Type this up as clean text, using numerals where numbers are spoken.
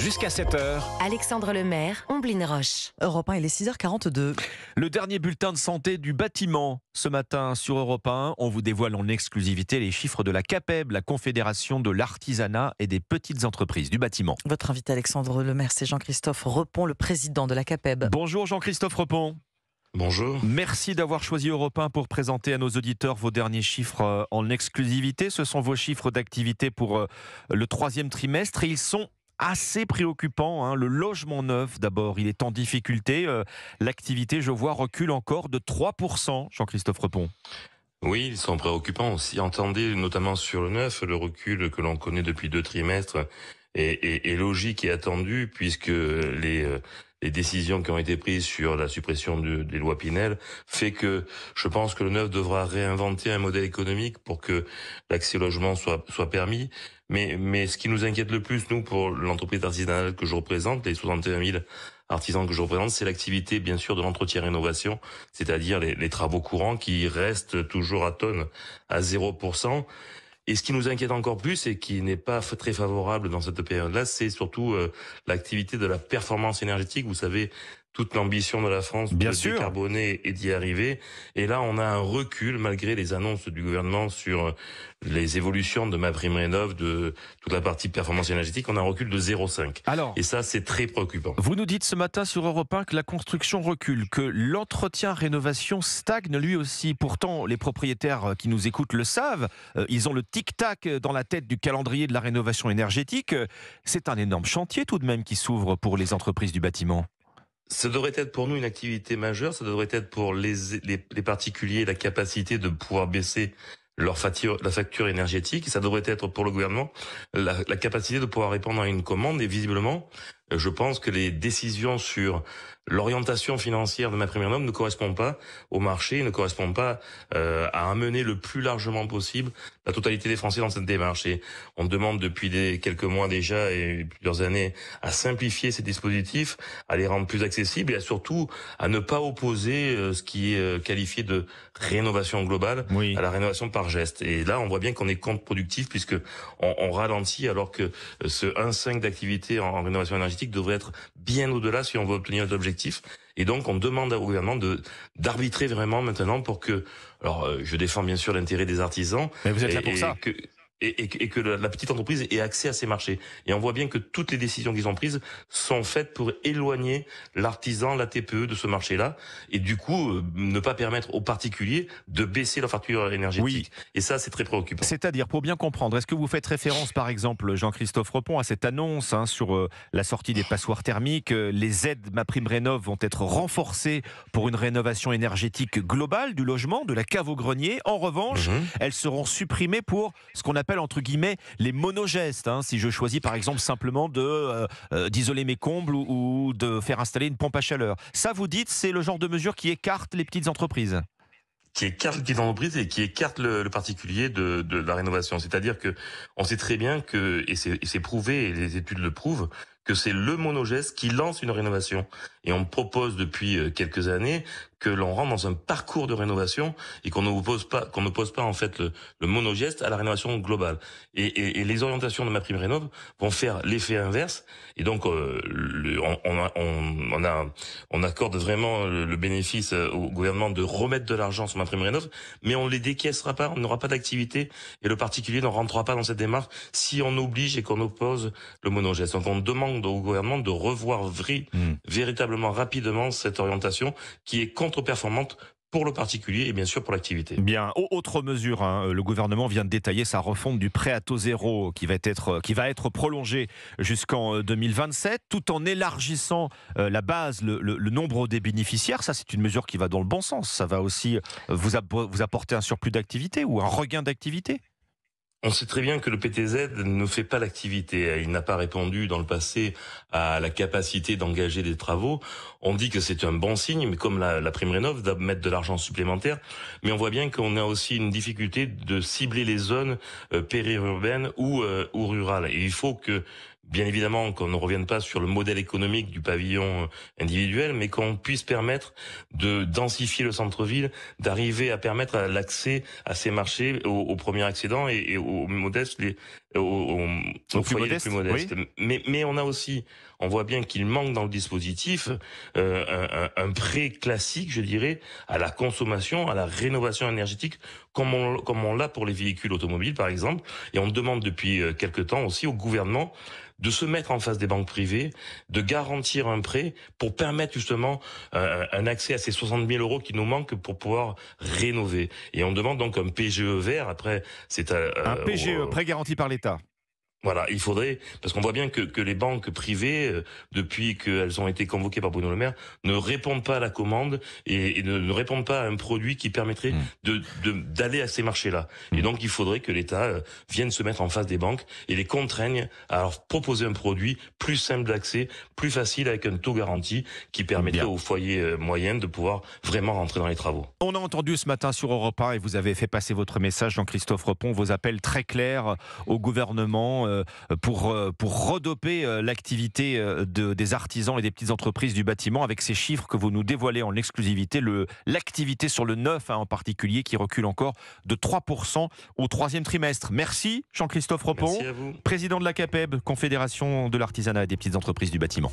Jusqu'à 7 heures. Alexandre Lemaire, Omblin Roche. Europe 1, il est 6h42. Le dernier bulletin de santé du bâtiment. Ce matin sur Europe 1, on vous dévoile en exclusivité les chiffres de la CAPEB, la Confédération de l'artisanat et des petites entreprises du bâtiment. Votre invité Alexandre Lemaire, c'est Jean-Christophe Repon, le président de la CAPEB. Bonjour Jean-Christophe Repon. Bonjour. Merci d'avoir choisi Europe 1 pour présenter à nos auditeurs vos derniers chiffres en exclusivité. Ce sont vos chiffres d'activité pour le troisième trimestre et ils sont assez préoccupants. Le logement neuf, d'abord, il est en difficulté. L'activité, je vois, recule encore de 3%, Jean-Christophe Repon. Oui, ils sont préoccupants aussi. Entendez notamment sur le neuf, le recul que l'on connaît depuis 2 trimestres est logique et attendu puisque les décisions qui ont été prises sur la suppression des lois Pinel fait que je pense que le neuf devra réinventer un modèle économique pour que l'accès au logement soit permis. Mais ce qui nous inquiète le plus, nous, pour l'entreprise artisanale que je représente, les 61 000 artisans que je représente, c'est l'activité, bien sûr, de l'entretien-rénovation, c'est-à-dire les travaux courants qui restent toujours à tonnes, à 0%. Et ce qui nous inquiète encore plus et qui n'est pas très favorable dans cette période-là, c'est surtout l'activité de la performance énergétique. Vous savez, toute l'ambition de la France de décarboner et d'y arriver. Et là, on a un recul malgré les annonces du gouvernement sur les évolutions de MaPrimeRénov', de toute la partie performance énergétique. On a un recul de 0,5. Et ça, c'est très préoccupant. Vous nous dites ce matin sur Europe 1 que la construction recule, que l'entretien-rénovation stagne lui aussi. Pourtant, les propriétaires qui nous écoutent le savent. Ils ont le tic-tac dans la tête du calendrier de la rénovation énergétique. C'est un énorme chantier tout de même qui s'ouvre pour les entreprises du bâtiment. Ça devrait être pour nous une activité majeure, ça devrait être pour les particuliers la capacité de pouvoir baisser la facture énergétique, et ça devrait être pour le gouvernement la capacité de pouvoir répondre à une commande. Et visiblement, je pense que les décisions sur l'orientation financière de MaPrimeRénov' ne correspondent pas au marché, ne correspondent pas à amener le plus largement possible la totalité des Français dans cette démarche. Et on demande depuis quelques mois déjà et plusieurs années à simplifier ces dispositifs, à les rendre plus accessibles et surtout à ne pas opposer ce qui est qualifié de rénovation globale à la rénovation par geste. Et là, on voit bien qu'on est contre-productif puisque on ralentit alors que ce 1,5 d'activité en rénovation énergétique devrait être bien au-delà si on veut obtenir l'objectif. Et donc, on demande au gouvernement d'arbitrer vraiment maintenant pour que... Alors, je défends bien sûr l'intérêt des artisans. Mais vous êtes là pour ça. Et que la petite entreprise ait accès à ces marchés. Et on voit bien que toutes les décisions qu'ils ont prises sont faites pour éloigner l'artisan, la TPE de ce marché-là, et du coup ne pas permettre aux particuliers de baisser leur facture énergétique. Et ça, c'est très préoccupant. C'est-à-dire, pour bien comprendre, est-ce que vous faites référence, par exemple, Jean-Christophe Repon, à cette annonce sur la sortie des passoires thermiques, les aides MaPrimeRénov' vont être renforcées pour une rénovation énergétique globale du logement, de la cave au grenier. En revanche, elles seront supprimées pour ce qu'on appelle entre guillemets les monogestes. Si je choisis par exemple simplement d'isoler mes combles ou de faire installer une pompe à chaleur. Ça, vous dites, c'est le genre de mesure qui écarte les petites entreprises. Qui écarte les petites entreprises et qui écarte le particulier de la rénovation. C'est-à-dire que on sait très bien que, et c'est prouvé, et les études le prouvent, que c'est le monogeste qui lance une rénovation. Et on propose depuis quelques années que l'on rentre dans un parcours de rénovation et qu'on n'oppose pas en fait le monogeste à la rénovation globale. Et les orientations de MaPrimeRénov' vont faire l'effet inverse. Et donc on accorde vraiment le bénéfice au gouvernement de remettre de l'argent sur MaPrimeRénov', mais on les décaissera pas, on n'aura pas d'activité et le particulier ne rentrera pas dans cette démarche si on oblige et qu'on oppose le monogeste. Donc on demande au gouvernement de revoir véritablement rapidement cette orientation qui est contre-performante pour le particulier et bien sûr pour l'activité. Bien, autre mesure, le gouvernement vient de détailler sa refonte du prêt à taux zéro qui va être prolongé jusqu'en 2027 tout en élargissant la base, le nombre des bénéficiaires. Ça, c'est une mesure qui va dans le bon sens. Ça va aussi vous apporter un surplus d'activité ou un regain d'activité. On sait très bien que le PTZ ne fait pas l'activité. Il n'a pas répondu dans le passé à la capacité d'engager des travaux. On dit que c'est un bon signe, mais comme la PrimeRénov' doit mettre de l'argent supplémentaire. Mais on voit bien qu'on a aussi une difficulté de cibler les zones périurbaines ou rurales. Et il faut que, bien évidemment, qu'on ne revienne pas sur le modèle économique du pavillon individuel, mais qu'on puisse permettre de densifier le centre-ville, d'arriver à permettre l'accès à ces marchés aux premiers accédants et aux modestes Aux plus foyers les modestes, plus modestes. Mais on voit bien qu'il manque dans le dispositif un prêt classique, je dirais, à la consommation, à la rénovation énergétique, comme on l'a pour les véhicules automobiles, par exemple. Et on demande depuis quelque temps aussi au gouvernement de se mettre en face des banques privées, de garantir un prêt pour permettre justement un accès à ces 60 000 euros qui nous manquent pour pouvoir rénover. Et on demande donc un PGE vert. Après, c'est un PGE, prêt garanti par l'État. Voilà, il faudrait, parce qu'on voit bien que les banques privées, depuis qu'elles ont été convoquées par Bruno Le Maire, ne répondent pas à la commande et ne répondent pas à un produit qui permettrait d'aller à ces marchés-là. Et donc, il faudrait que l'État vienne se mettre en face des banques et les contraigne à leur proposer un produit plus simple d'accès, plus facile avec un taux garanti qui permettrait aux foyers moyens de pouvoir vraiment rentrer dans les travaux. On a entendu ce matin sur Europe 1 et vous avez fait passer votre message, Jean-Christophe Repon, vos appels très clairs au gouvernement pour redoper l'activité des artisans et des petites entreprises du bâtiment avec ces chiffres que vous nous dévoilez en exclusivité, l'activité sur le neuf en particulier qui recule encore de 3% au troisième trimestre. Merci Jean-Christophe Repon, Merci à vous. président de la CAPEB, Confédération de l'artisanat et des petites entreprises du bâtiment.